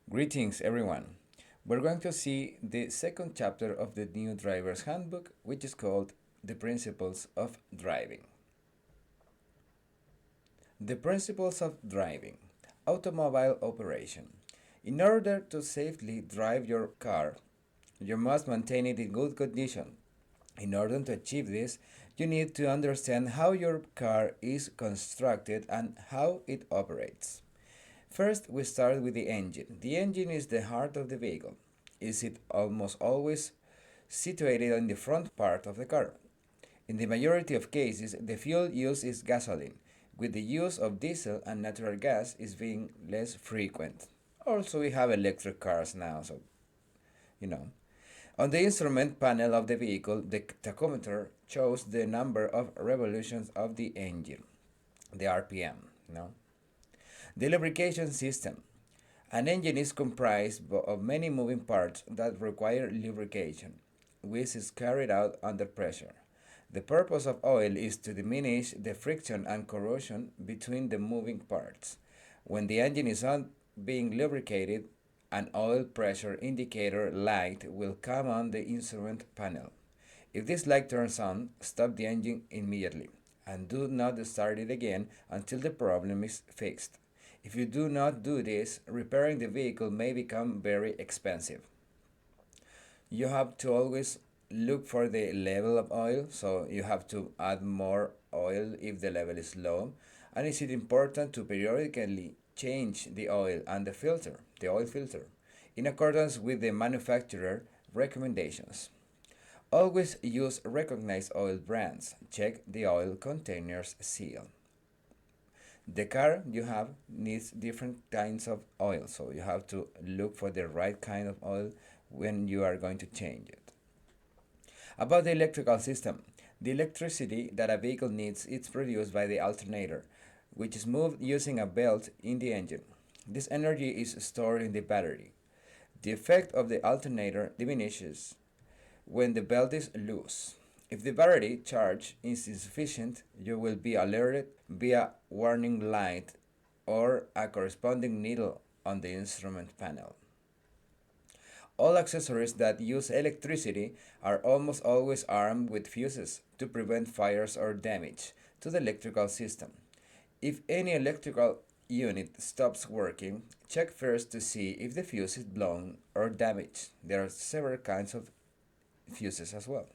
Greetings, everyone. We're going to see the second chapter of the new driver's handbook, which is called The Principles of Driving. The Principles of Driving Automobile Operation. In order to safely drive your car, you must maintain it in good condition. In order to achieve this, you need to understand how your car is constructed and how it operates. First, we start with the engine. The engine is the heart of the vehicle. Is it almost always situated in the front part of the car? In the majority of cases, the fuel used is gasoline, with the use of diesel and natural gas is being less frequent. Also, we have electric cars now, so you know. On the instrument panel of the vehicle, the tachometer shows the number of revolutions of the engine, the RPM. The lubrication system. An engine is comprised of many moving parts that require lubrication, which is carried out under pressure. The purpose of oil is to diminish the friction and corrosion between the moving parts. When the engine is not being lubricated, an oil pressure indicator light will come on the instrument panel. If this light turns on, stop the engine immediately and do not start it again until the problem is fixed. If you do not do this, repairing the vehicle may become very expensive. You have to always look for the level of oil, so you have to add more oil if the level is low. And it is important to periodically change the oil and the oil filter, in accordance with the manufacturer recommendations. Always use recognized oil brands. Check the oil container's seal. The car you have needs different kinds of oil, so you have to look for the right kind of oil when you are going to change it. About the electrical system, the electricity that a vehicle needs is produced by the alternator, which is moved using a belt in the engine. This energy is stored in the battery. The effect of the alternator diminishes when the belt is loose. If the battery charge is insufficient, you will be alerted via warning light or a corresponding needle on the instrument panel. All accessories that use electricity are almost always armed with fuses to prevent fires or damage to the electrical system. If any electrical unit stops working, check first to see if the fuse is blown or damaged. There are several kinds of fuses as well.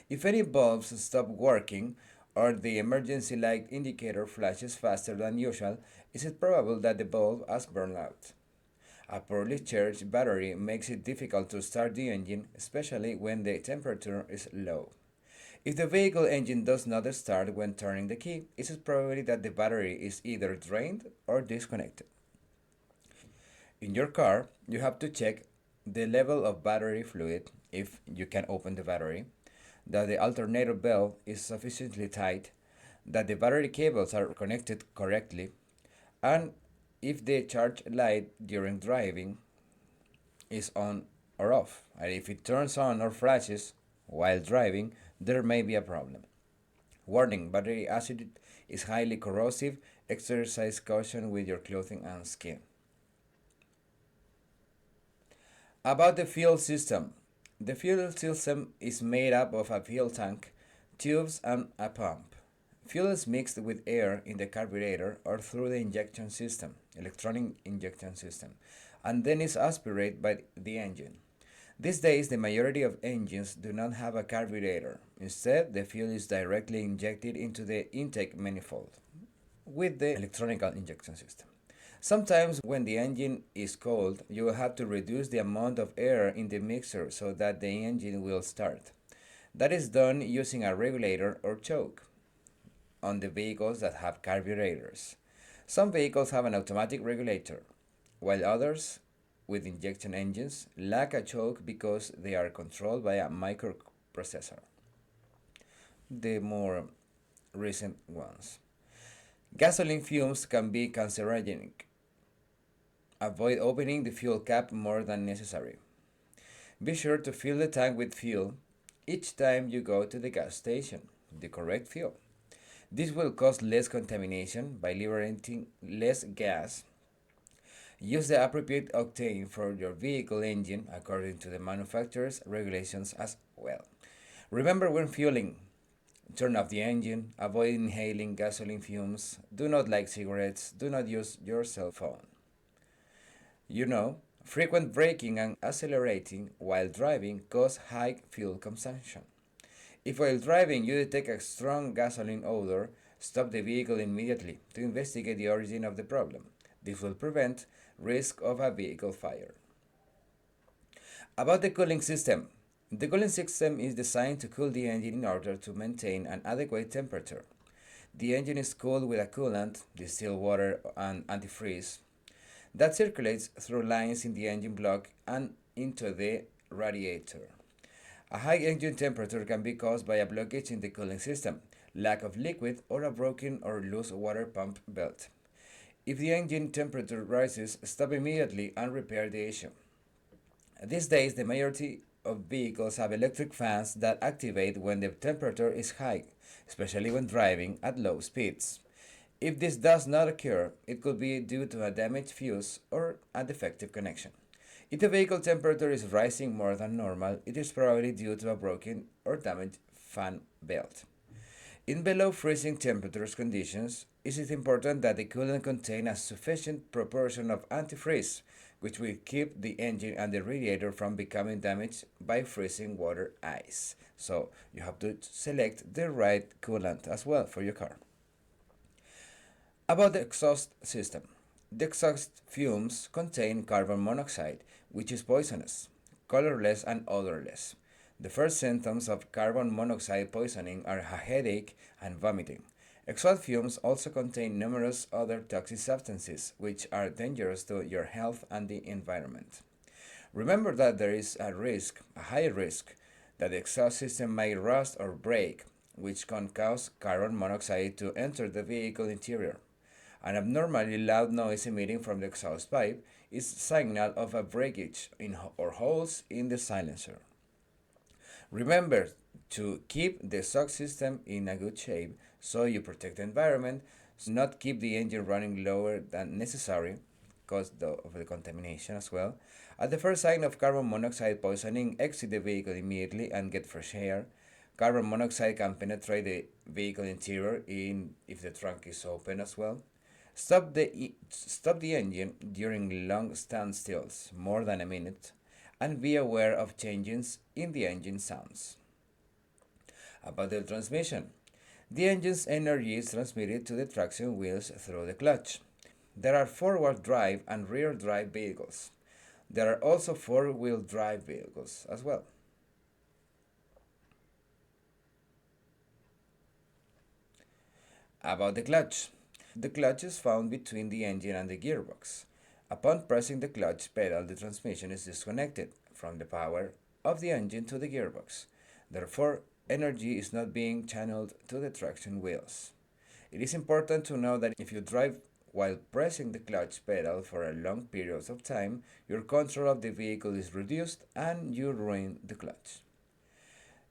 If any bulbs stop working or the emergency light indicator flashes faster than usual, it is probable that the bulb has burned out. A poorly charged battery makes it difficult to start the engine, especially when the temperature is low. If the vehicle engine does not start when turning the key, it is probably that the battery is either drained or disconnected. In your car, you have to check the level of battery fluid if you can open the battery, that the alternator belt is sufficiently tight, that the battery cables are connected correctly, and if the charge light during driving is on or off. And if it turns on or flashes while driving, there may be a problem. Warning: battery acid is highly corrosive. Exercise caution with your clothing and skin. About the fuel system. The fuel system is made up of a fuel tank, tubes, and a pump. Fuel is mixed with air in the carburetor or through the injection system, electronic injection system, and then is aspirated by the engine. These days, the majority of engines do not have a carburetor. Instead, the fuel is directly injected into the intake manifold with the electronic injection system. Sometimes when the engine is cold, you will have to reduce the amount of air in the mixer so that the engine will start. That is done using a regulator or choke on the vehicles that have carburetors. Some vehicles have an automatic regulator, while others, with injection engines, lack a choke because they are controlled by a microprocessor. The more recent ones. Gasoline fumes can be cancerogenic. Avoid opening the fuel cap more than necessary. Be sure to fill the tank with fuel each time you go to the gas station, the correct fuel. This will cause less contamination by liberating less gas. Use the appropriate octane for your vehicle engine according to the manufacturer's regulations as well. Remember when fueling, turn off the engine, avoid inhaling gasoline fumes, do not light cigarettes, do not use your cell phone. Frequent braking and accelerating while driving cause high fuel consumption. If while driving you detect a strong gasoline odor, stop the vehicle immediately to investigate the origin of the problem. This will prevent risk of a vehicle fire. About the cooling system. The cooling system is designed to cool the engine in order to maintain an adequate temperature. The engine is cooled with a coolant, distilled water, and antifreeze that circulates through lines in the engine block and into the radiator. A high engine temperature can be caused by a blockage in the cooling system, lack of liquid, or a broken or loose water pump belt. If the engine temperature rises, stop immediately and repair the issue. These days, the majority of vehicles have electric fans that activate when the temperature is high, especially when driving at low speeds. If this does not occur, it could be due to a damaged fuse or a defective connection. If the vehicle temperature is rising more than normal, it is probably due to a broken or damaged fan belt. In below freezing temperatures conditions, it is important that the coolant contain a sufficient proportion of antifreeze, which will keep the engine and the radiator from becoming damaged by freezing water ice. So you have to select the right coolant as well for your car. About the exhaust system. The exhaust fumes contain carbon monoxide, which is poisonous, colorless, and odorless. The first symptoms of carbon monoxide poisoning are a headache and vomiting. Exhaust fumes also contain numerous other toxic substances which are dangerous to your health and the environment. Remember that there is a high risk, that the exhaust system may rust or break, which can cause carbon monoxide to enter the vehicle interior. An abnormally loud noise emitting from the exhaust pipe is a signal of a breakage or holes in the silencer. Remember to keep the exhaust system in a good shape so you protect the environment, not keep the engine running lower than necessary because of the contamination as well. At the first sign of carbon monoxide poisoning, exit the vehicle immediately and get fresh air. Carbon monoxide can penetrate the vehicle interior if the trunk is open as well. Stop the engine during long standstills, more than a minute, and be aware of changes in the engine sounds. About the transmission. The engine's energy is transmitted to the traction wheels through the clutch. There are forward drive and rear drive vehicles. There are also four-wheel drive vehicles as well. About the clutch. The clutch is found between the engine and the gearbox. Upon pressing the clutch pedal, the transmission is disconnected from the power of the engine to the gearbox. Therefore, energy is not being channeled to the traction wheels. It is important to know that if you drive while pressing the clutch pedal for a long periods of time, your control of the vehicle is reduced and you ruin the clutch.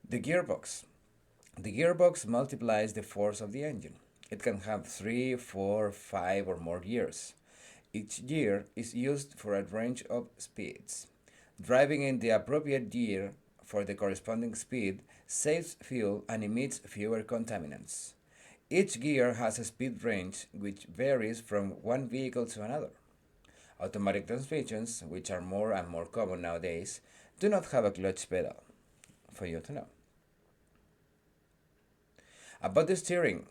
The gearbox. The gearbox multiplies the force of the engine. It can have 3, 4, 5, or more gears. Each gear is used for a range of speeds. Driving in the appropriate gear for the corresponding speed saves fuel and emits fewer contaminants. Each gear has a speed range which varies from one vehicle to another. Automatic transmissions, which are more and more common nowadays, do not have a clutch pedal, for you to know. About the steering.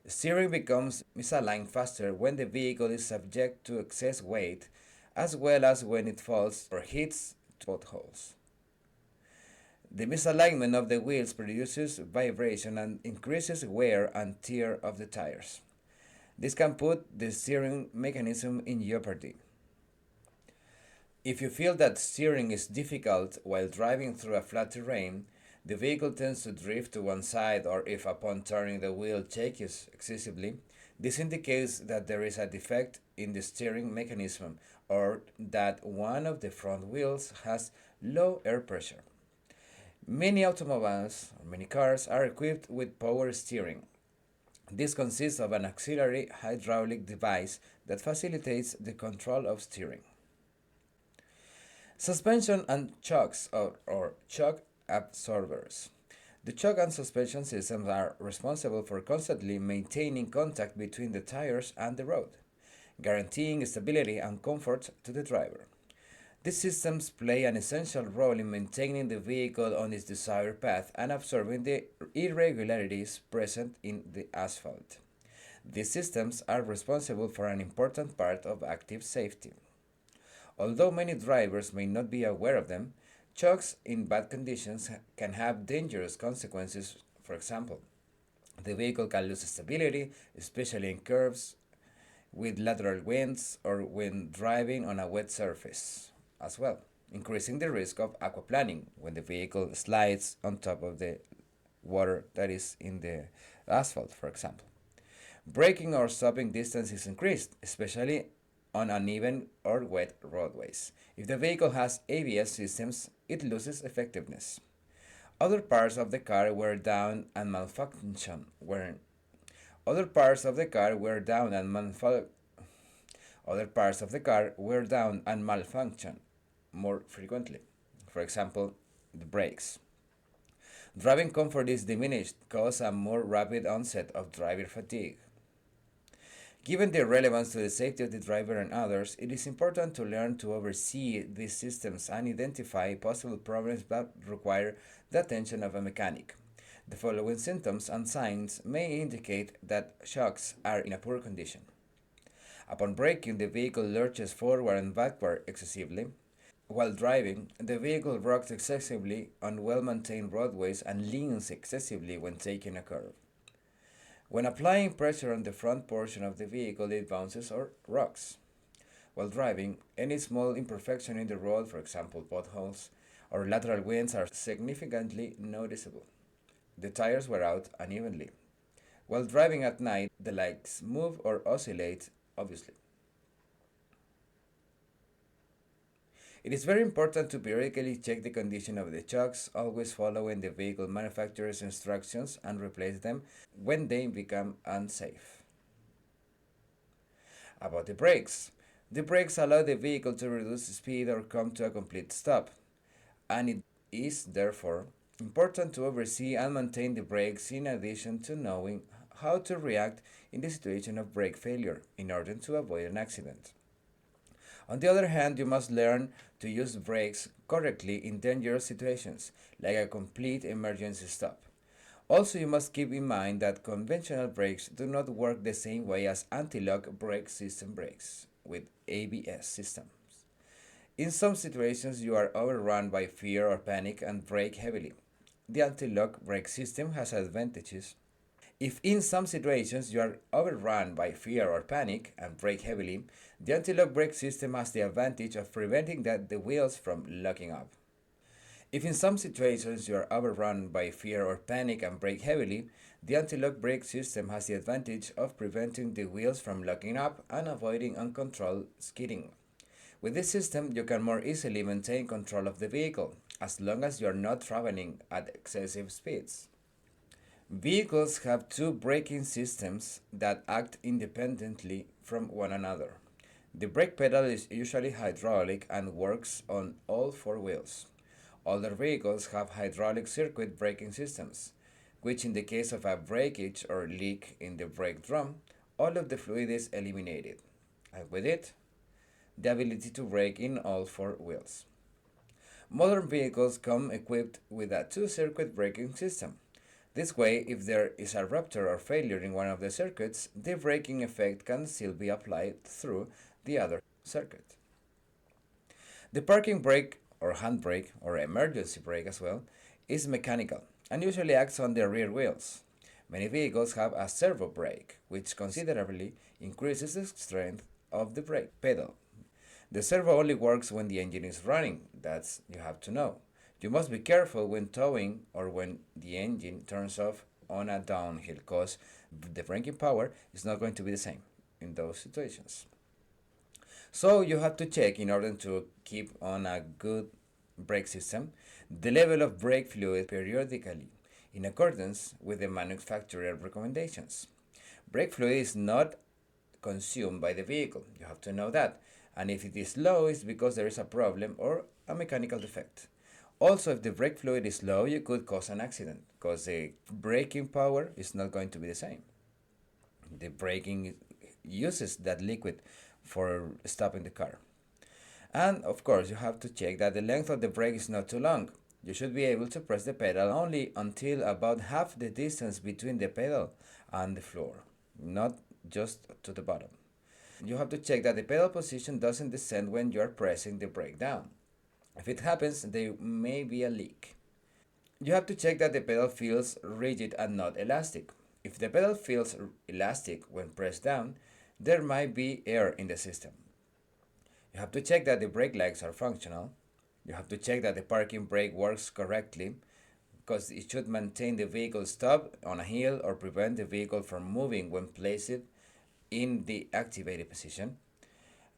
Steering becomes misaligned faster when the vehicle is subject to excess weight, as well as when it falls or hits potholes. The misalignment of the wheels produces vibration and increases wear and tear of the tires. This can put the steering mechanism in jeopardy. If you feel that steering is difficult while driving through a flat terrain, the vehicle tends to drift to one side, or if upon turning the wheel shakes excessively, this indicates that there is a defect in the steering mechanism or that one of the front wheels has low air pressure. Many automobiles or many cars are equipped with power steering. This consists of an auxiliary hydraulic device that facilitates the control of steering. Suspension and shocks or shock absorbers. The shock and suspension systems are responsible for constantly maintaining contact between the tires and the road, guaranteeing stability and comfort to the driver. These systems play an essential role in maintaining the vehicle on its desired path and absorbing the irregularities present in the asphalt. These systems are responsible for an important part of active safety. Although many drivers may not be aware of them, shocks in bad conditions can have dangerous consequences. For example, the vehicle can lose stability, especially in curves, with lateral winds, or when driving on a wet surface as well, increasing the risk of aquaplaning when the vehicle slides on top of the water that is in the asphalt, for example. Braking or stopping distance is increased, especially on uneven or wet roadways. If the vehicle has ABS systems, it loses effectiveness. Other parts of the car wear down and malfunction. Other parts of the car wear down and Other parts of the car wear down and malfunction more frequently. For example, the brakes. Driving comfort is diminished, cause a more rapid onset of driver fatigue. Given their relevance to the safety of the driver and others, it is important to learn to oversee these systems and identify possible problems that require the attention of a mechanic. The following symptoms and signs may indicate that shocks are in a poor condition. Upon braking, the vehicle lurches forward and backward excessively. While driving, the vehicle rocks excessively on well-maintained roadways and leans excessively when taking a curve. When applying pressure on the front portion of the vehicle, it bounces or rocks. While driving, any small imperfection in the road, for example potholes or lateral winds, are significantly noticeable. The tires wear out unevenly. While driving at night, the lights move or oscillate, obviously. It is very important to periodically check the condition of the shocks, always following the vehicle manufacturer's instructions and replace them when they become unsafe. About the brakes. The brakes allow the vehicle to reduce speed or come to a complete stop, and it is therefore important to oversee and maintain the brakes in addition to knowing how to react in the situation of brake failure in order to avoid an accident. On the other hand, you must learn to use brakes correctly in dangerous situations, like a complete emergency stop. Also, you must keep in mind that conventional brakes do not work the same way as anti-lock brake system brakes with ABS systems. In some situations, you are overrun by fear or panic and brake heavily. The anti-lock brake system has advantages. If in some situations you are overrun by fear or panic and brake heavily, the anti-lock brake system has the advantage of preventing the wheels from locking up. If in some situations you are overrun by fear or panic and brake heavily, the anti-lock brake system has the advantage of preventing the wheels from locking up and avoiding uncontrolled skidding. With this system, you can more easily maintain control of the vehicle, as long as you are not traveling at excessive speeds. Vehicles have two braking systems that act independently from one another. The brake pedal is usually hydraulic and works on all four wheels. Older vehicles have hydraulic circuit braking systems, which in the case of a breakage or leak in the brake drum, all of the fluid is eliminated, and with it, the ability to brake in all four wheels. Modern vehicles come equipped with a two-circuit braking system. This way, if there is a rupture or failure in one of the circuits, the braking effect can still be applied through the other circuit. The parking brake or handbrake or emergency brake as well is mechanical and usually acts on the rear wheels. Many vehicles have a servo brake, which considerably increases the strength of the brake pedal. The servo only works when the engine is running, that's you have to know. You must be careful when towing or when the engine turns off on a downhill, because the braking power is not going to be the same in those situations. So you have to check, in order to keep on a good brake system, the level of brake fluid periodically in accordance with the manufacturer recommendations. Brake fluid is not consumed by the vehicle. You have to know that. And if it is low, it's because there is a problem or a mechanical defect. Also, if the brake fluid is low, you could cause an accident because the braking power is not going to be the same. The braking uses that liquid for stopping the car. And of course, you have to check that the length of the brake is not too long. You should be able to press the pedal only until about half the distance between the pedal and the floor, not just to the bottom. You have to check that the pedal position doesn't descend when you are pressing the brake down. If it happens, there may be a leak. You have to check that the pedal feels rigid and not elastic. If the pedal feels elastic when pressed down, there might be air in the system. You have to check that the brake lights are functional. You have to check that the parking brake works correctly because it should maintain the vehicle stop on a hill or prevent the vehicle from moving when placed in the activated position.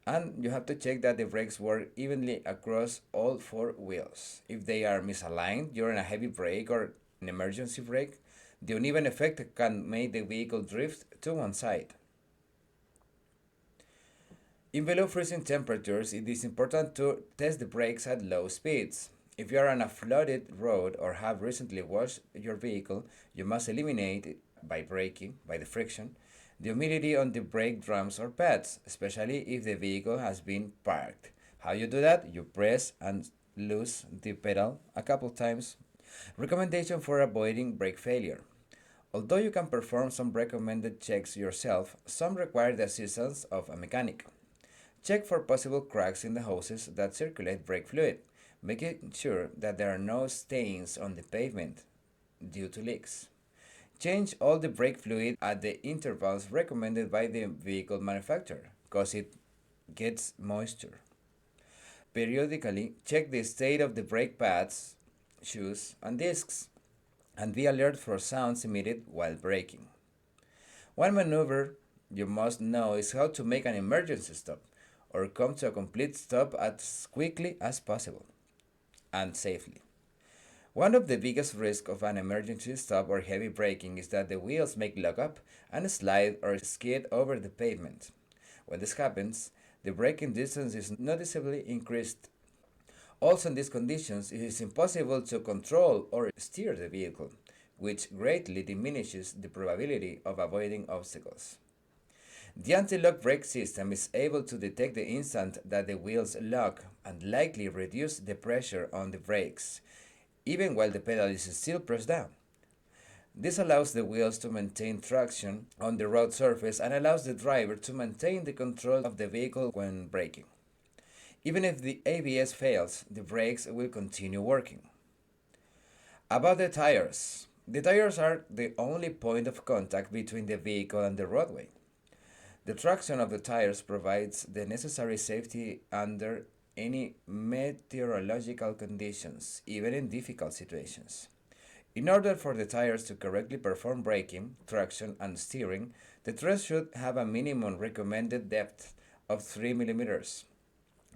And you have to check that the brakes work evenly across all four wheels. If they are misaligned during a heavy brake or an emergency brake, the uneven effect can make the vehicle drift to one side. In below freezing temperatures, it is important to test the brakes at low speeds. If you are on a flooded road or have recently washed your vehicle, you must eliminate, by braking, by the friction, the humidity on the brake drums or pads, especially if the vehicle has been parked. How you do that? You press and loose the pedal a couple times. Recommendation for avoiding brake failure. Although you can perform some recommended checks yourself, some require the assistance of a mechanic. Check for possible cracks in the hoses that circulate brake fluid, making sure that there are no stains on the pavement due to leaks. Change all the brake fluid at the intervals recommended by the vehicle manufacturer because it gets moisture. Periodically, check the state of the brake pads, shoes, and discs, and be alert for sounds emitted while braking. One maneuver you must know is how to make an emergency stop or come to a complete stop as quickly as possible and safely. One of the biggest risks of an emergency stop or heavy braking is that the wheels may lock up and slide or skid over the pavement. When this happens, the braking distance is noticeably increased. Also, in these conditions, it is impossible to control or steer the vehicle, which greatly diminishes the probability of avoiding obstacles. The anti-lock brake system is able to detect the instant that the wheels lock and likely reduce the pressure on the brakes, even while the pedal is still pressed down. This allows the wheels to maintain traction on the road surface and allows the driver to maintain the control of the vehicle when braking. Even if the ABS fails, the brakes will continue working. About the tires. The tires are the only point of contact between the vehicle and the roadway. The traction of the tires provides the necessary safety under any meteorological conditions, even in difficult situations. In order for the tires to correctly perform braking, traction, and steering, the tread should have a minimum recommended depth of 3 millimeters.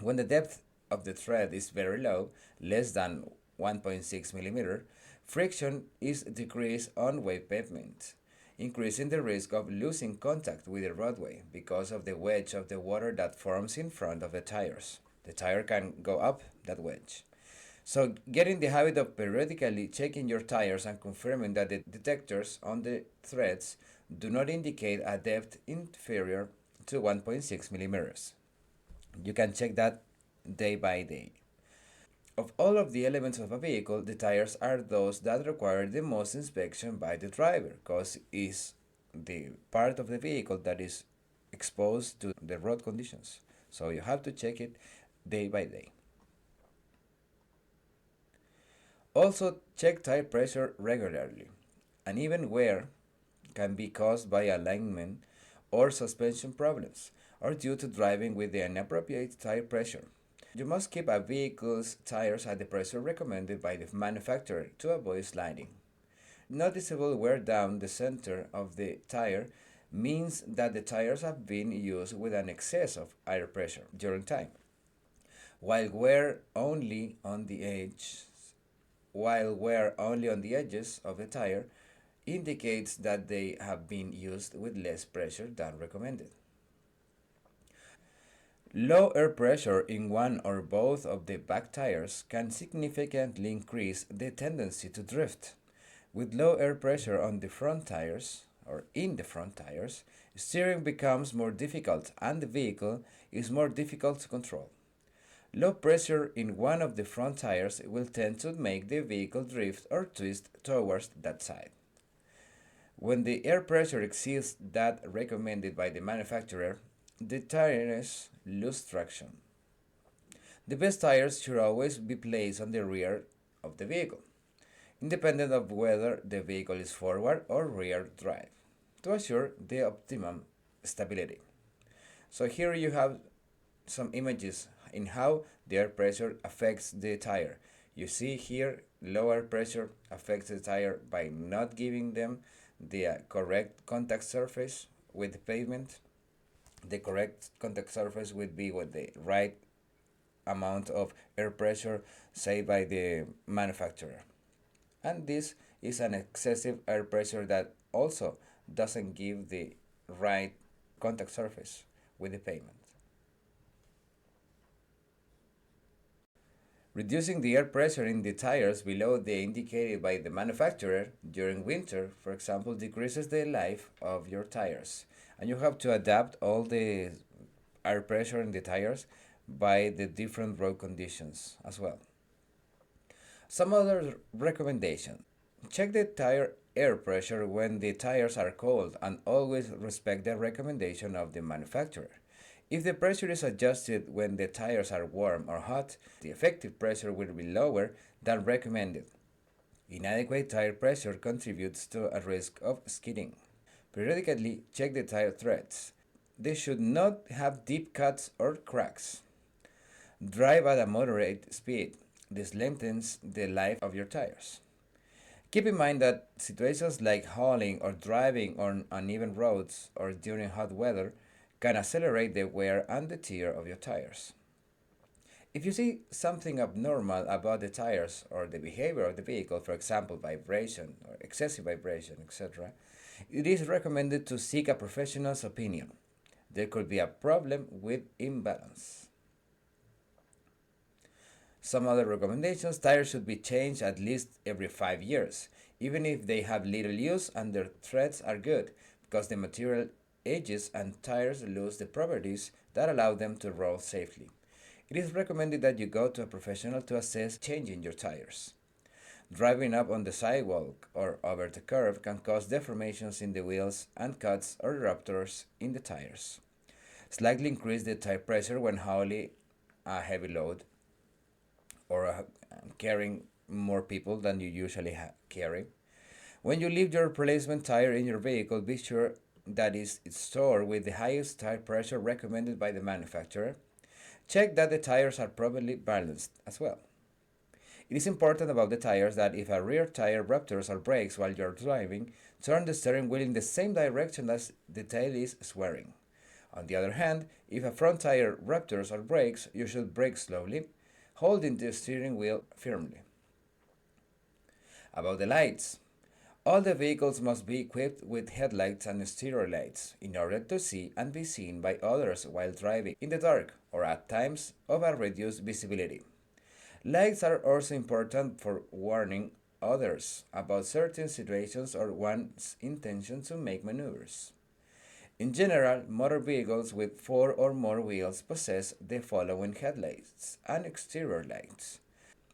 When the depth of the tread is very low, less than 1.6 millimeter, friction is decreased on wet pavement, increasing the risk of losing contact with the roadway because of the wedge of the water that forms in front of the tires. The tire can go up that wedge. So get in the habit of periodically checking your tires and confirming that the detectors on the threads do not indicate a depth inferior to 1.6 millimeters. You can check that day by day. Of all of the elements of a vehicle, the tires are those that require the most inspection by the driver because it's the part of the vehicle that is exposed to the road conditions. So you have to check it day by day. Also, check tire pressure regularly. Uneven wear can be caused by alignment or suspension problems or due to driving with the inappropriate tire pressure. You must keep a vehicle's tires at the pressure recommended by the manufacturer to avoid sliding. Noticeable wear down the center of the tire means that the tires have been used with an excess of air pressure during time. While wear only on the edges of the tire indicates that they have been used with less pressure than recommended. Low air pressure in one or both of the back tires can significantly increase the tendency to drift. With low air pressure on the front tires, or in the front tires, steering becomes more difficult and the vehicle is more difficult to control. Low pressure in one of the front tires will tend to make the vehicle drift or twist towards that side. When the air pressure exceeds that recommended by the manufacturer, the tires lose traction. The best tires should always be placed on the rear of the vehicle, independent of whether the vehicle is forward or rear drive, to assure the optimum stability. So here you have some images in how the air pressure affects the tire. You see here lower pressure affects the tire by not giving them the correct contact surface with the pavement. The correct contact surface would be with the right amount of air pressure saved by the manufacturer. And this is an excessive air pressure that also doesn't give the right contact surface with the pavement. Reducing the air pressure in the tires below the indicated by the manufacturer during winter, for example, decreases the life of your tires. And you have to adapt all the air pressure in the tires by the different road conditions as well. Some other recommendations. Check the tire air pressure when the tires are cold and always respect the recommendation of the manufacturer. If the pressure is adjusted when the tires are warm or hot, the effective pressure will be lower than recommended. Inadequate tire pressure contributes to a risk of skidding. Periodically check the tire treads. They should not have deep cuts or cracks. Drive at a moderate speed. This lengthens the life of your tires. Keep in mind that situations like hauling or driving on uneven roads or during hot weather can accelerate the wear and the tear of your tires. If you see something abnormal about the tires or the behavior of the vehicle, for example, vibration or excessive vibration, etc., it is recommended to seek a professional's opinion. There could be a problem with imbalance. Some other recommendations: tires should be changed at least every 5 years, even if they have little use and their treads are good, because the material ages and tires lose the properties that allow them to roll safely. It is recommended that you go to a professional to assess changing your tires. Driving up on the sidewalk or over the curb can cause deformations in the wheels and cuts or ruptures in the tires. Slightly increase the tire pressure when hauling a heavy load or carrying more people than you usually carry. When you leave your replacement tire in your vehicle, be sure that it's stored with the highest tire pressure recommended by the manufacturer. Check that the tires are properly balanced as well. It is important about the tires that if a rear tire ruptures or breaks while you're driving, turn the steering wheel in the same direction as the tail is swearing. On the other hand, if a front tire ruptures or breaks, you should brake slowly, holding the steering wheel firmly. About the lights. All the vehicles must be equipped with headlights and stereo lights in order to see and be seen by others while driving in the dark or at times of a reduced visibility. Lights are also important for warning others about certain situations or one's intention to make maneuvers. In general, motor vehicles with 4 or more wheels possess the following headlights and exterior lights.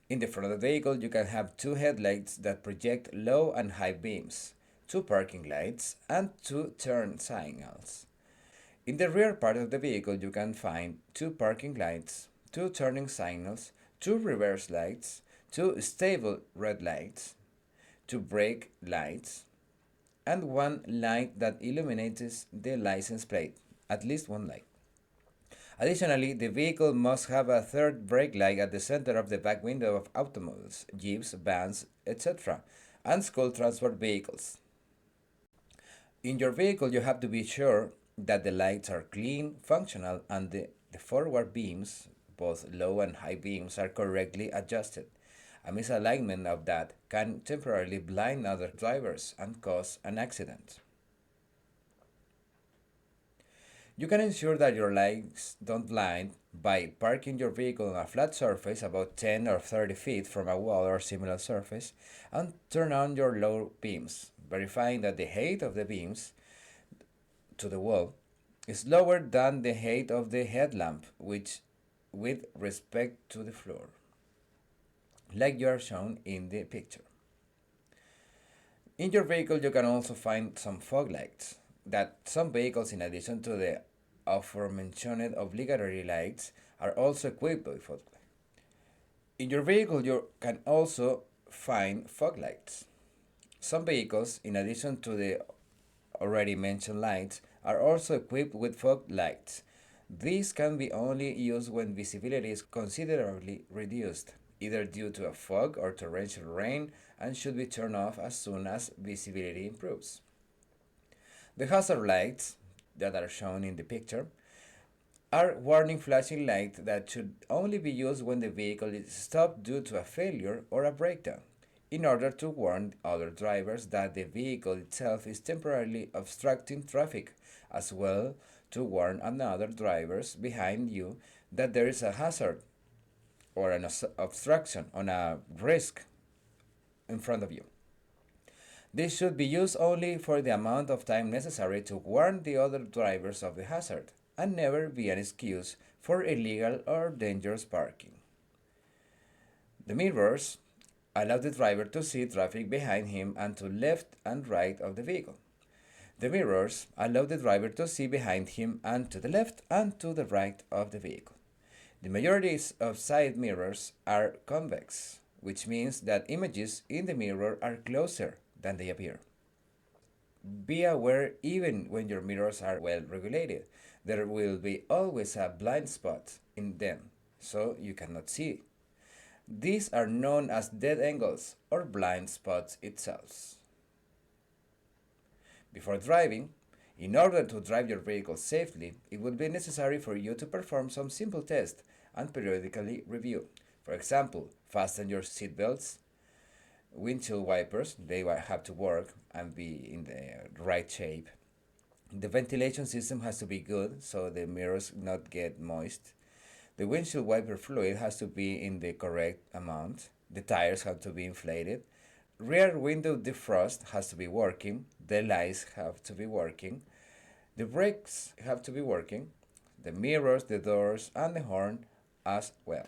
In the front of the vehicle, you can have 2 headlights that project low and high beams, 2 parking lights, and 2 turn signals. In the rear part of the vehicle, you can find 2 parking lights, 2 turning signals, 2 reverse lights, 2 stable red lights, 2 brake lights, and 1 light that illuminates the license plate, at least 1 light. Additionally, the vehicle must have a third brake light at the center of the back window of automobiles, jeeps, vans, etc., and school transport vehicles. In your vehicle, you have to be sure that the lights are clean, functional, and the forward beams, both low and high beams, are correctly adjusted. A misalignment of that can temporarily blind other drivers and cause an accident. You can ensure that your lights don't blind by parking your vehicle on a flat surface about 10 or 30 feet from a wall or similar surface and turn on your low beams, verifying that the height of the beams to the wall is lower than the height of the headlamp, which with respect to the floor, like you are shown in the picture. In your vehicle, you can also find some fog lights. That some vehicles, in addition to the aforementioned obligatory lights, are also equipped with fog lights. In your vehicle, you can also find fog lights. Some vehicles, in addition to the already mentioned lights, are also equipped with fog lights. These can be only used when visibility is considerably reduced, either due to a fog or torrential rain, and should be turned off as soon as visibility improves. The hazard lights that are shown in the picture are warning flashing lights that should only be used when the vehicle is stopped due to a failure or a breakdown, in order to warn other drivers that the vehicle itself is temporarily obstructing traffic, as well to warn another drivers behind you that there is a hazard or an obstruction on a risk in front of you. This should be used only for the amount of time necessary to warn the other drivers of the hazard, and never be an excuse for illegal or dangerous parking. The mirrors allow the driver to see traffic behind him and to left and right of the vehicle. The mirrors allow the driver to see behind him and to the left and to the right of the vehicle. The majority of side mirrors are convex, which means that images in the mirror are closer than they appear. Be aware, even when your mirrors are well regulated, there will be always a blind spot in them, so you cannot see. These are known as dead angles or blind spots itself. Before driving, in order to drive your vehicle safely, it would be necessary for you to perform some simple tests and periodically review. For example, fasten your seat belts, windshield wipers, they have to work and be in the right shape. The ventilation system has to be good so the mirrors not get moist. The windshield wiper fluid has to be in the correct amount. The tires have to be inflated. Rear window defrost has to be working. The lights have to be working. The brakes have to be working. The mirrors, the doors, and the horn as well.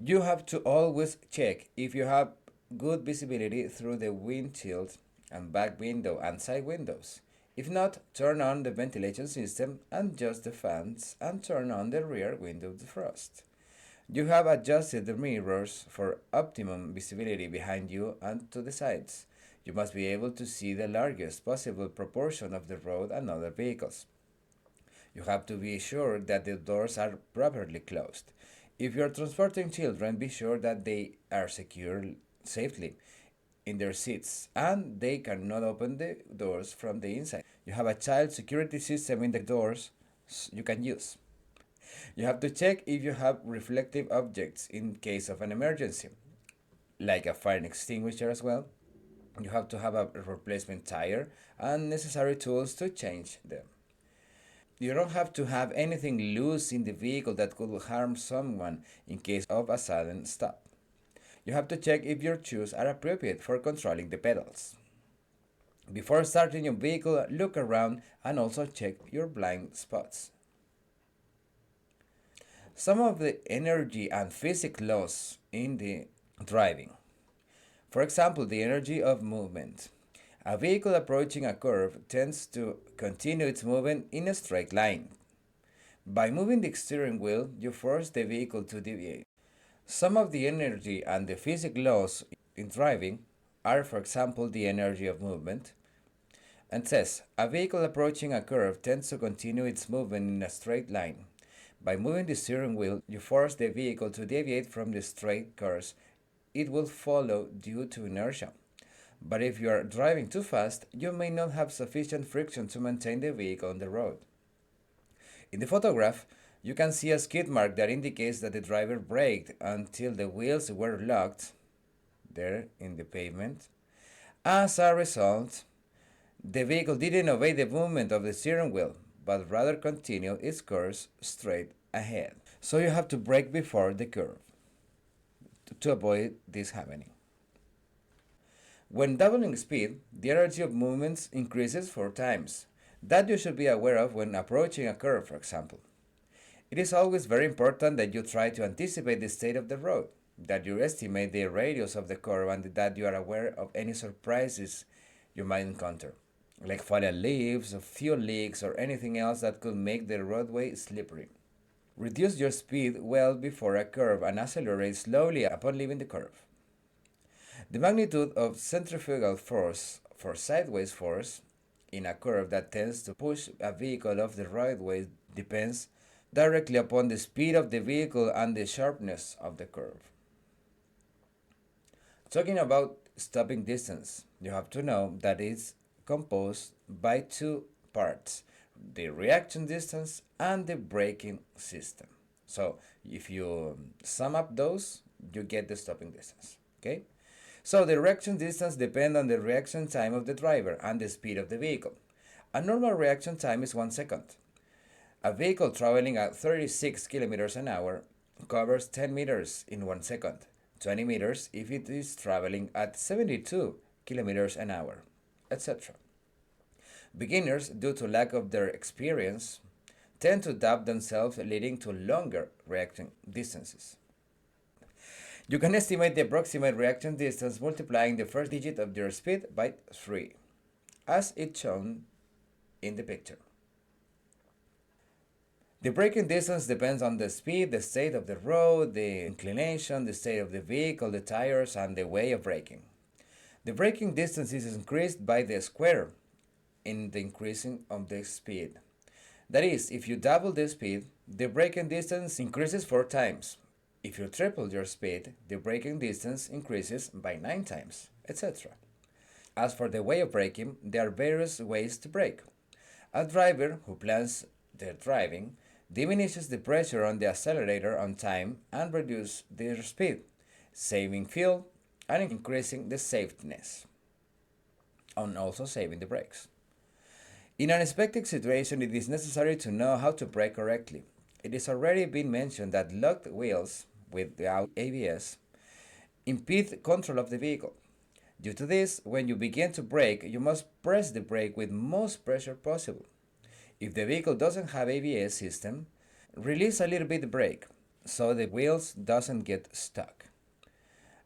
You have to always check if you have good visibility through the windshield and back window and side windows. If not, turn on the ventilation system and adjust the fans and turn on the rear window defrost. You have adjusted the mirrors for optimum visibility behind you and to the sides. You must be able to see the largest possible proportion of the road and other vehicles. You have to be sure that the doors are properly closed. If you are transporting children, be sure that they are secured safely in their seats and they cannot open the doors from the inside. You have a child security system in the doors you can use. You have to check if you have reflective objects in case of an emergency, like a fire extinguisher as well. You have to have a replacement tire and necessary tools to change them. You don't have to have anything loose in the vehicle that could harm someone in case of a sudden stop. You have to check if your shoes are appropriate for controlling the pedals. Before starting your vehicle, look around and also check your blind spots. Some of the energy and physics laws in the driving. For example, the energy of movement. A vehicle approaching a curve tends to continue its movement in a straight line. By moving the steering wheel, you force the vehicle to deviate. Some of the energy and the physics laws in driving are, for example, the energy of movement, and says a vehicle approaching a curve tends to continue its movement in a straight line. By moving the steering wheel, you force the vehicle to deviate from the straight course it will follow due to inertia. But if you are driving too fast, you may not have sufficient friction to maintain the vehicle on the road. In the photograph, You can see a skid mark that indicates that the driver braked until the wheels were locked there in the pavement. As a result, the vehicle didn't obey the movement of the steering wheel, but rather continued its course straight ahead. So you have to brake before the curve to avoid this happening. When doubling speed, the energy of movements increases 4 times. That you should be aware of when approaching a curve, for example. It is always very important that you try to anticipate the state of the road, that you estimate the radius of the curve, and that you are aware of any surprises you might encounter, like fallen leaves, or fuel leaks, or anything else that could make the roadway slippery. Reduce your speed well before a curve and accelerate slowly upon leaving the curve. The magnitude of centrifugal force for sideways force in a curve that tends to push a vehicle off the roadway depends directly upon the speed of the vehicle and the sharpness of the curve. Talking about stopping distance, you have to know that it's composed by two parts, the reaction distance and the braking system. So if you sum up those, you get the stopping distance. Okay? So the reaction distance depends on the reaction time of the driver and the speed of the vehicle. A normal reaction time is 1 second. A vehicle traveling at 36 kilometers an hour covers 10 meters in 1 second, 20 meters if it is traveling at 72 kilometers an hour, etc. Beginners, due to lack of their experience, tend to doubt themselves, leading to longer reaction distances. You can estimate the approximate reaction distance multiplying the first digit of your speed by 3, as it's shown in the picture. The braking distance depends on the speed, the state of the road, the inclination, the state of the vehicle, the tires, and the way of braking. The braking distance is increased by the square in the increasing of the speed. That is, if you double the speed, the braking distance increases 4 times. If you triple your speed, the braking distance increases by 9 times, etc. As for the way of braking, there are various ways to brake. A driver who plans their driving diminishes the pressure on the accelerator on time and reduces their speed, saving fuel and increasing the safeness, and also saving the brakes. In an unexpected situation, it is necessary to know how to brake correctly. It has already been mentioned that locked wheels without ABS impede control of the vehicle. Due to this, when you begin to brake, you must press the brake with most pressure possible. If the vehicle doesn't have ABS system, release a little bit the brake so the wheels doesn't get stuck.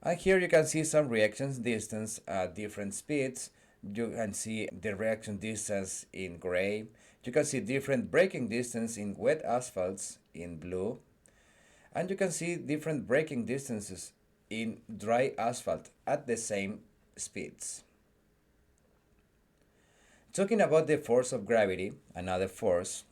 And here you can see some reaction distance at different speeds. You can see the reaction distance in gray. You can see different braking distance in wet asphalts in blue. And you can see different braking distances in dry asphalt at the same speeds. Talking about the force of gravity, another force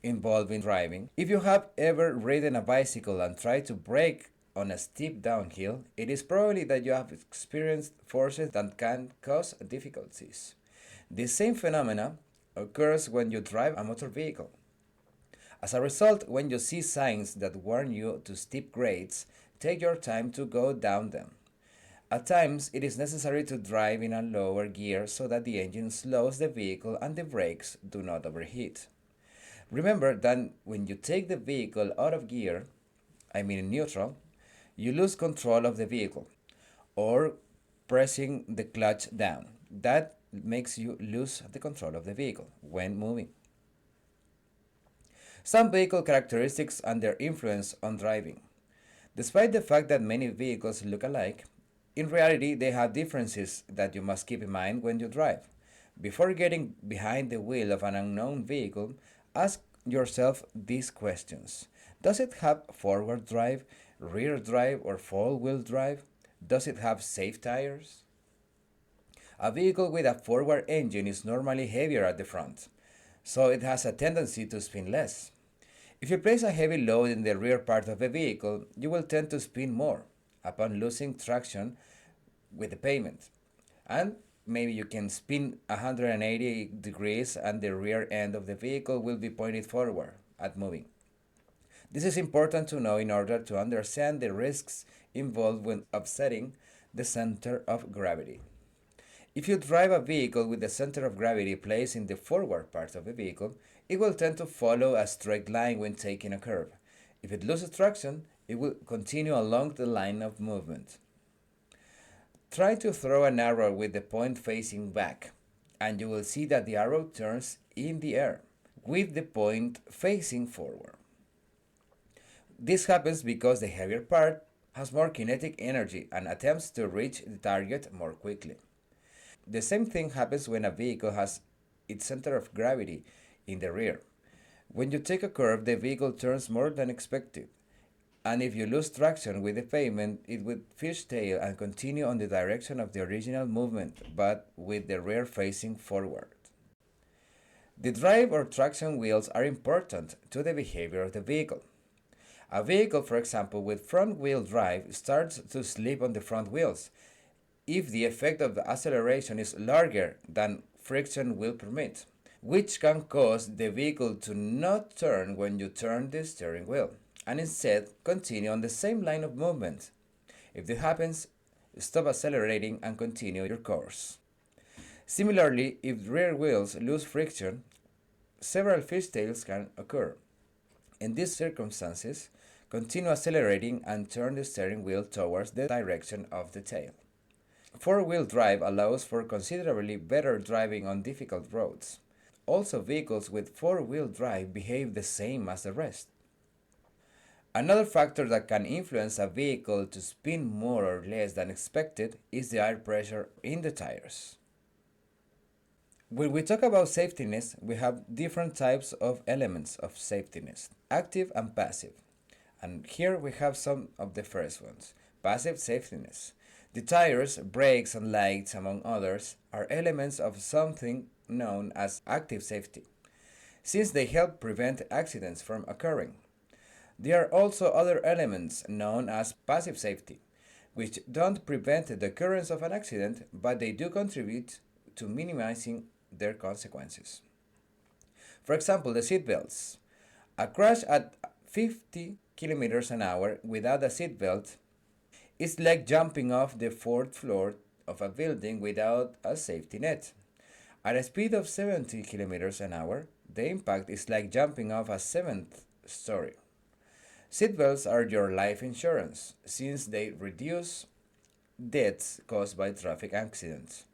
involved in driving, if you have ever ridden a bicycle and tried to brake on a steep downhill, it is probably that you have experienced forces that can cause difficulties. The same phenomena occurs when you drive a motor vehicle. As a result, when you see signs that warn you to steep grades, take your time to go down them. At times, it is necessary to drive in a lower gear so that the engine slows the vehicle and the brakes do not overheat. Remember that when you take the vehicle out of gear, I mean in neutral, you lose control of the vehicle, or pressing the clutch down. That makes you lose the control of the vehicle when moving. Some vehicle characteristics and their influence on driving. Despite the fact that many vehicles look alike, in reality they have differences that you must keep in mind when you drive. Before getting behind the wheel of an unknown vehicle, ask yourself these questions. Does it have forward drive, rear drive, or four-wheel drive? Does it have safe tires? A vehicle with a forward engine is normally heavier at the front, so it has a tendency to spin less. If you place a heavy load in the rear part of a vehicle, you will tend to spin more upon losing traction with the pavement. And maybe you can spin 180 degrees and the rear end of the vehicle will be pointed forward at moving. This is important to know in order to understand the risks involved when upsetting the center of gravity. If you drive a vehicle with the center of gravity placed in the forward part of the vehicle, it will tend to follow a straight line when taking a curve. If it loses traction, it will continue along the line of movement. Try to throw an arrow with the point facing back, and you will see that the arrow turns in the air, with the point facing forward. This happens because the heavier part has more kinetic energy and attempts to reach the target more quickly. The same thing happens when a vehicle has its center of gravity in the rear. When you take a curve, the vehicle turns more than expected. And if you lose traction with the pavement, it will fishtail and continue on the direction of the original movement, but with the rear facing forward. The drive or traction wheels are important to the behavior of the vehicle. A vehicle, for example, with front-wheel drive starts to slip on the front wheels if the effect of the acceleration is larger than friction will permit, which can cause the vehicle to not turn when you turn the steering wheel, and instead continue on the same line of movement. If this happens, stop accelerating and continue your course. Similarly, if rear wheels lose friction, several fishtails can occur. In these circumstances, continue accelerating and turn the steering wheel towards the direction of the tail. Four-wheel drive allows for considerably better driving on difficult roads. Also, vehicles with four-wheel drive behave the same as the rest. Another factor that can influence a vehicle to spin more or less than expected is the air pressure in the tires. When we talk about safetiness, we have different types of elements of safetiness, active and passive. And here we have some of the first ones. Passive safetiness. The tires, brakes, and lights, among others, are elements of something known as active safety, since they help prevent accidents from occurring. There are also other elements known as passive safety, which don't prevent the occurrence of an accident, but they do contribute to minimizing their consequences. For example, the seat belts. A crash at 50 kilometers an hour without a seat belt is like jumping off the fourth floor of a building without a safety net. At a speed of 70 kilometers an hour, the impact is like jumping off a seventh story. Seatbelts are your life insurance, since they reduce deaths caused by traffic accidents.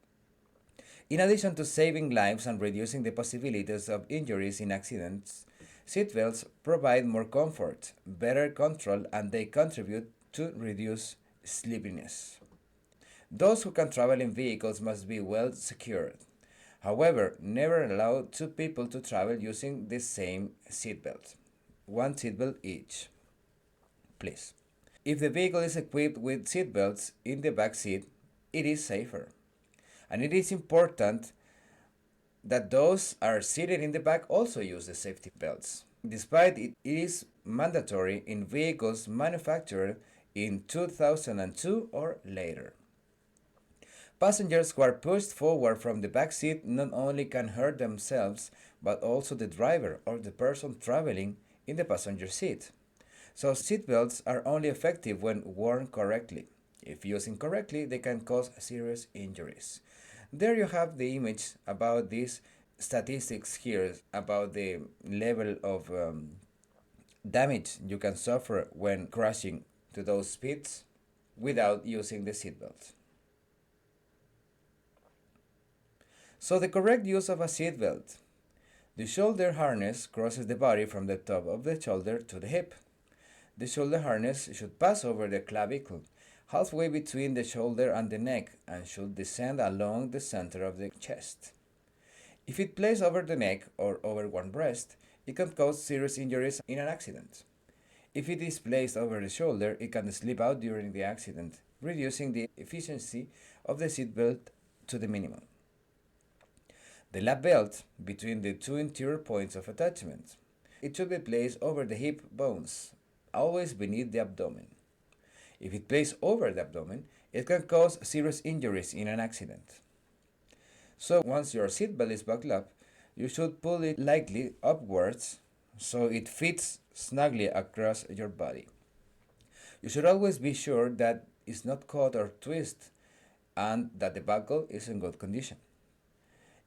In addition to saving lives and reducing the possibilities of injuries in accidents, seatbelts provide more comfort, better control, and they contribute to reduce sleepiness. Those who can travel in vehicles must be well secured. However, never allow two people to travel using the same seatbelt. One seatbelt each, please. If the vehicle is equipped with seatbelts in the back seat, it is safer. And it is important that those are seated in the back also use the safety belts, despite it is mandatory in vehicles manufactured in 2002 or later. Passengers who are pushed forward from the back seat not only can hurt themselves, but also the driver or the person traveling in the passenger seat. So seatbelts are only effective when worn correctly. If used incorrectly, they can cause serious injuries. There you have the image about these statistics here, about the level of damage you can suffer when crashing to those speeds without using the seatbelt. So the correct use of a seatbelt. The shoulder harness crosses the body from the top of the shoulder to the hip. The shoulder harness should pass over the clavicle, halfway between the shoulder and the neck, and should descend along the center of the chest. If it plays over the neck or over one breast, it can cause serious injuries in an accident. If it is placed over the shoulder, it can slip out during the accident, reducing the efficiency of the seatbelt to the minimum. The lap belt between the two interior points of attachment. It should be placed over the hip bones, always beneath the abdomen. If it plays over the abdomen, it can cause serious injuries in an accident. So once your seatbelt is buckled up, you should pull it lightly upwards so it fits snugly across your body. You should always be sure that it's not caught or twisted and that the buckle is in good condition.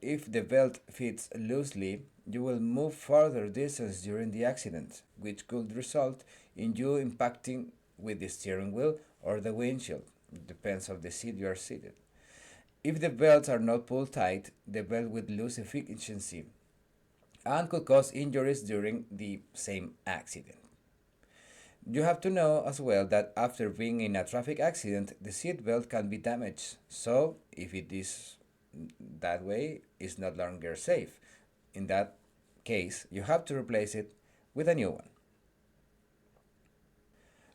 If the belt fits loosely, you will move further distance during the accident, which could result in you impacting with the steering wheel or the windshield. It depends on the seat you are seated. If the belts are not pulled tight, the belt will lose efficiency and could cause injuries during the same accident. You have to know as well that after being in a traffic accident, the seat belt can be damaged. So, if it is that way, it's no longer safe. In that case, you have to replace it with a new one.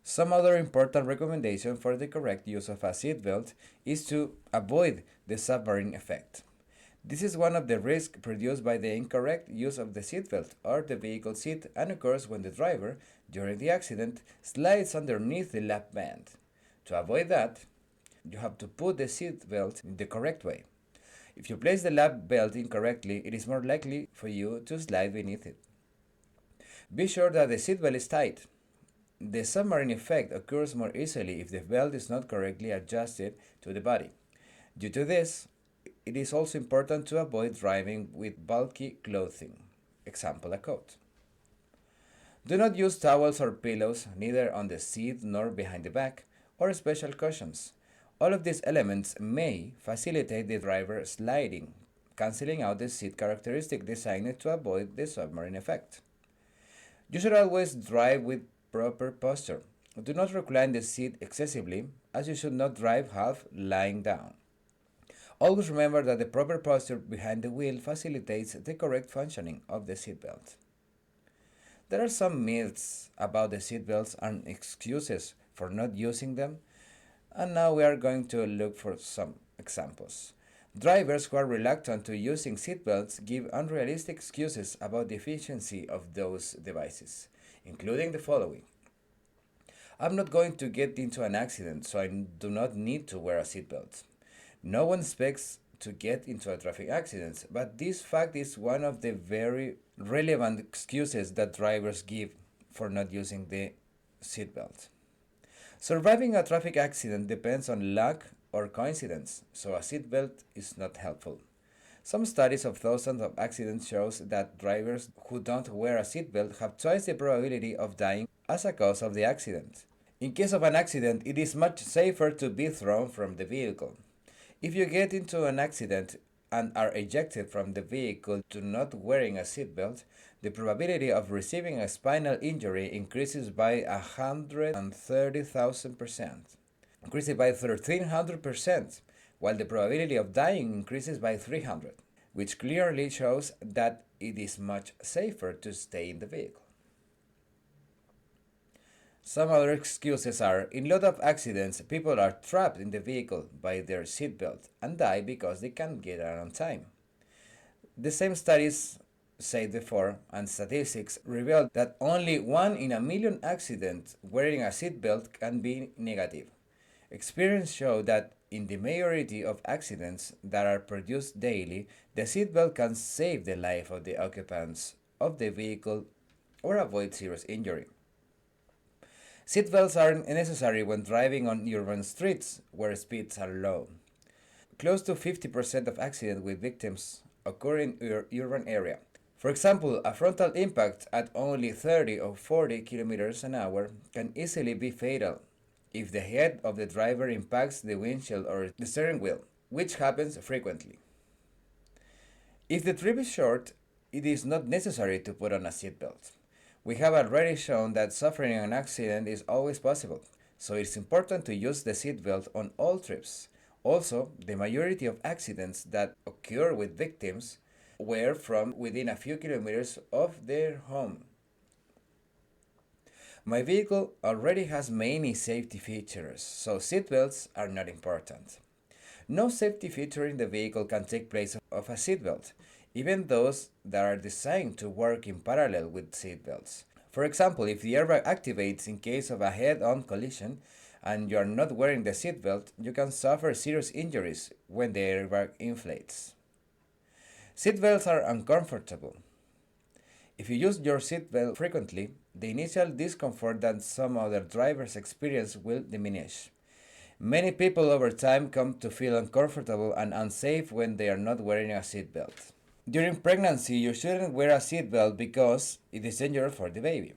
Some other important recommendation for the correct use of a seatbelt is to avoid the submarine effect. This is one of the risks produced by the incorrect use of the seatbelt or the vehicle seat and occurs when the driver, during the accident, slides underneath the lap band. To avoid that, you have to put the seatbelt in the correct way. If you place the lap belt incorrectly, it is more likely for you to slide beneath it. Be sure that the seatbelt is tight. The submarine effect occurs more easily if the belt is not correctly adjusted to the body. Due to this, it is also important to avoid driving with bulky clothing, example a coat. Do not use towels or pillows neither on the seat nor behind the back or special cushions. All of these elements may facilitate the driver sliding, canceling out the seat characteristic designed to avoid the submarine effect. You should always drive with proper posture. Do not recline the seat excessively, as you should not drive half lying down. Always remember that the proper posture behind the wheel facilitates the correct functioning of the seatbelt. There are some myths about the seatbelts and excuses for not using them, and now we are going to look for some examples. Drivers who are reluctant to using seatbelts give unrealistic excuses about the efficiency of those devices, including the following. I'm not going to get into an accident, so I do not need to wear a seatbelt. No one expects to get into a traffic accident, but this fact is one of the very relevant excuses that drivers give for not using the seatbelt. Surviving a traffic accident depends on luck or coincidence, so a seatbelt is not helpful. Some studies of thousands of accidents shows that drivers who don't wear a seatbelt have twice the probability of dying as a cause of the accident. In case of an accident, it is much safer to be thrown from the vehicle. If you get into an accident and are ejected from the vehicle due to not wearing a seatbelt, the probability of receiving a spinal injury increases by 130,000%, increases by 1,300%, while the probability of dying increases by 300, which clearly shows that it is much safer to stay in the vehicle. Some other excuses are, in a lot of accidents, people are trapped in the vehicle by their seatbelt and die because they can't get out on time. The same studies said before and statistics reveal that only 1 in a million accidents wearing a seatbelt can be negative. Experience show that in the majority of accidents that are produced daily, the seatbelt can save the life of the occupants of the vehicle or avoid serious injury. Seatbelts are necessary when driving on urban streets where speeds are low. Close to 50% of accidents with victims occur in urban area. For example, a frontal impact at only 30 or 40 kilometers an hour can easily be fatal if the head of the driver impacts the windshield or the steering wheel, which happens frequently. If the trip is short, it is not necessary to put on a seatbelt. We have already shown that suffering an accident is always possible, so it's important to use the seatbelt on all trips. Also, the majority of accidents that occur with victims were from within a few kilometers of their home. My vehicle already has many safety features, so seatbelts are not important. No safety feature in the vehicle can take place of a seatbelt, even those that are designed to work in parallel with seatbelts. For example, if the airbag activates in case of a head-on collision and you are not wearing the seatbelt, you can suffer serious injuries when the airbag inflates. Seatbelts are uncomfortable. If you use your seatbelt frequently, the initial discomfort that some other drivers experience will diminish. Many people over time come to feel uncomfortable and unsafe when they are not wearing a seatbelt. During pregnancy, you shouldn't wear a seatbelt because it is dangerous for the baby.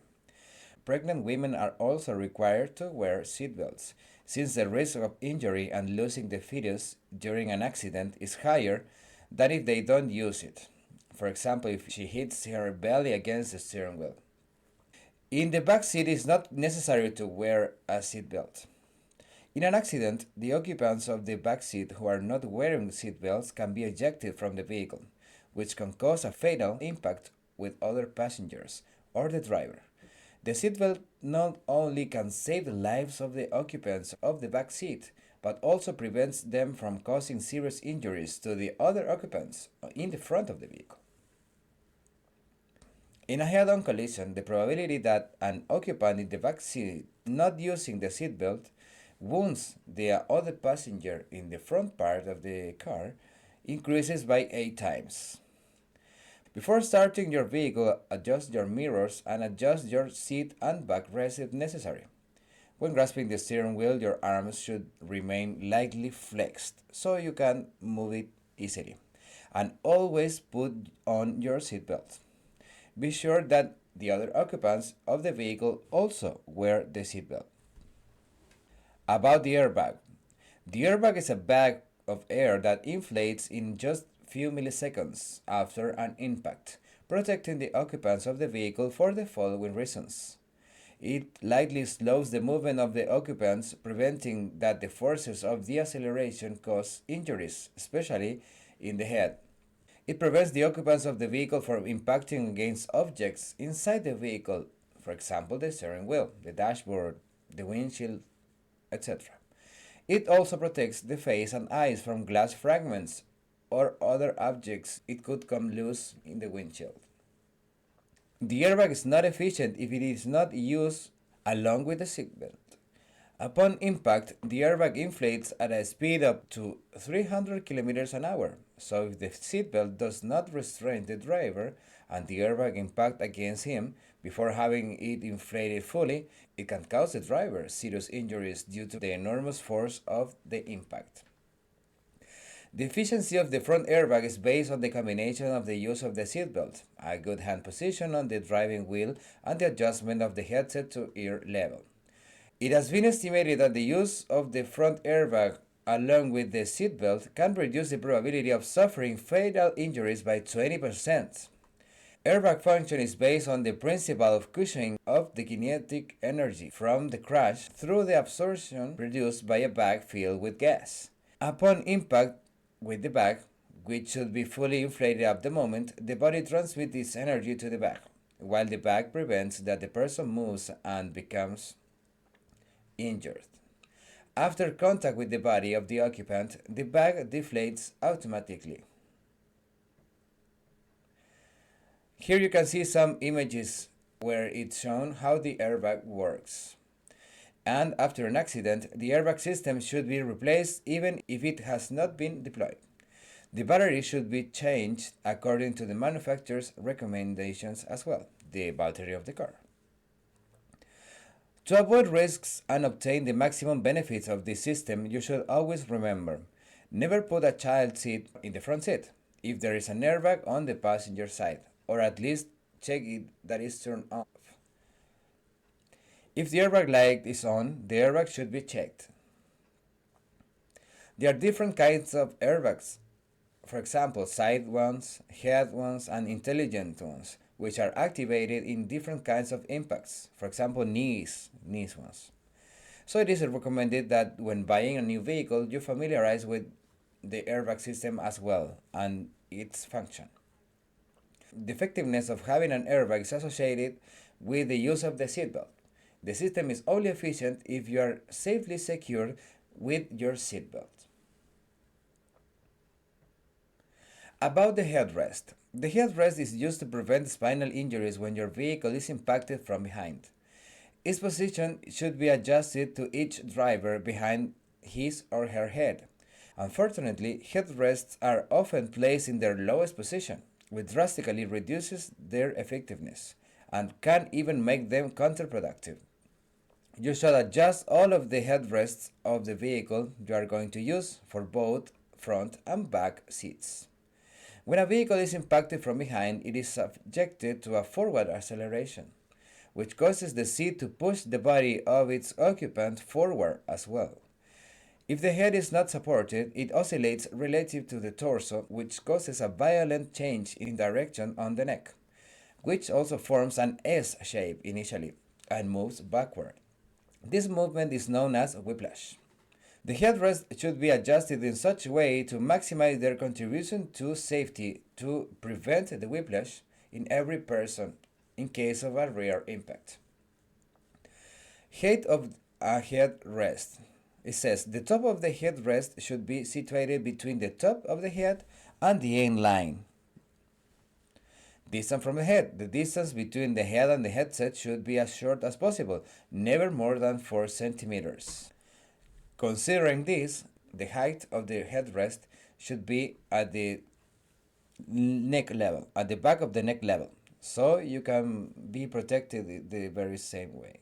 Pregnant women are also required to wear seatbelts, since the risk of injury and losing the fetus during an accident is higher than if they don't use it. For example, if she hits her belly against the steering wheel. In the back seat, it is not necessary to wear a seatbelt. In an accident, the occupants of the back seat who are not wearing seatbelts can be ejected from the vehicle, which can cause a fatal impact with other passengers or the driver. The seatbelt not only can save the lives of the occupants of the back seat, but also prevents them from causing serious injuries to the other occupants in the front of the vehicle. In a head-on collision, the probability that an occupant in the back seat not using the seatbelt wounds the other passenger in the front part of the car increases by 8 times. Before starting your vehicle, adjust your mirrors and adjust your seat and backrest if necessary. When grasping the steering wheel, your arms should remain lightly flexed so you can move it easily. And always put on your seatbelt. Be sure that the other occupants of the vehicle also wear the seatbelt. About the airbag. The airbag is a bag of air that inflates in just few milliseconds after an impact, protecting the occupants of the vehicle for the following reasons. It lightly slows the movement of the occupants, preventing that the forces of the acceleration cause injuries, especially in the head. It prevents the occupants of the vehicle from impacting against objects inside the vehicle, for example, the steering wheel, the dashboard, the windshield, etc. It also protects the face and eyes from glass fragments or other objects it could come loose in the windshield. The airbag is not efficient if it is not used along with the seatbelt. Upon impact, the airbag inflates at a speed up to 300 kilometers an hour. So if the seatbelt does not restrain the driver and the airbag impact against him before having it inflated fully, it can cause the driver serious injuries due to the enormous force of the impact. The efficiency of the front airbag is based on the combination of the use of the seatbelt, a good hand position on the driving wheel, and the adjustment of the headset to ear level. It has been estimated that the use of the front airbag along with the seatbelt can reduce the probability of suffering fatal injuries by 20%. Airbag function is based on the principle of cushioning of the kinetic energy from the crash through the absorption produced by a bag filled with gas. Upon impact with the bag, which should be fully inflated at the moment, the body transmits this energy to the bag, while the bag prevents that the person moves and becomes injured. After contact with the body of the occupant, the bag deflates automatically. Here you can see some images where it's shown how the airbag works. And after an accident, the airbag system should be replaced even if it has not been deployed. The battery should be changed according to the manufacturer's recommendations as well, the battery of the car. To avoid risks and obtain the maximum benefits of this system, you should always remember, never put a child seat in the front seat if there is an airbag on the passenger side, or at least check it that is turned off. If the airbag light is on, the airbag should be checked. There are different kinds of airbags, for example, side ones, head ones, and intelligent ones, which are activated in different kinds of impacts, for example, knees ones. So it is recommended that when buying a new vehicle, you familiarize with the airbag system as well and its function. The effectiveness of having an airbag is associated with the use of the seatbelt. The system is only efficient if you are safely secured with your seatbelt. About the headrest. The headrest is used to prevent spinal injuries when your vehicle is impacted from behind. Its position should be adjusted to each driver behind his or her head. Unfortunately, headrests are often placed in their lowest position, which drastically reduces their effectiveness. and can even make them counterproductive. You should adjust all of the headrests of the vehicle you are going to use for both front and back seats. When a vehicle is impacted from behind, it is subjected to a forward acceleration, which causes the seat to push the body of its occupant forward as well. If the head is not supported, it oscillates relative to the torso, which causes a violent change in direction on the neck, which also forms an S shape initially and moves backward. This movement is known as whiplash. The headrest should be adjusted in such a way to maximize their contribution to safety to prevent the whiplash in every person in case of a rear impact. Height of a headrest. It says the top of the headrest should be situated between the top of the head and the end line. Distance from the head. The distance between the head and the headset should be as short as possible, never more than 4 centimeters. Considering this, the height of the headrest should be at the neck level, at the back of the neck level, so you can be protected the very same way.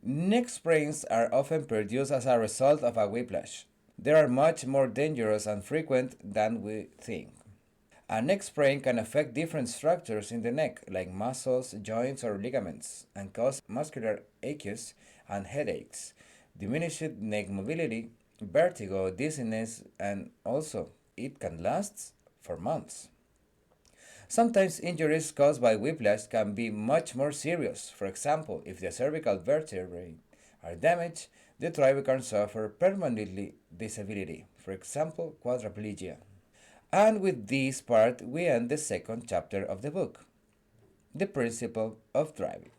Neck sprains are often produced as a result of a whiplash. They are much more dangerous and frequent than we think. A neck sprain can affect different structures in the neck, like muscles, joints, or ligaments, and cause muscular aches and headaches, diminished neck mobility, vertigo, dizziness, and also it can last for months. Sometimes injuries caused by whiplash can be much more serious. For example, if the cervical vertebrae are damaged, the driver can suffer permanently disability, for example, quadriplegia. And with this part, we end the second chapter of the book, The Principle of Driving.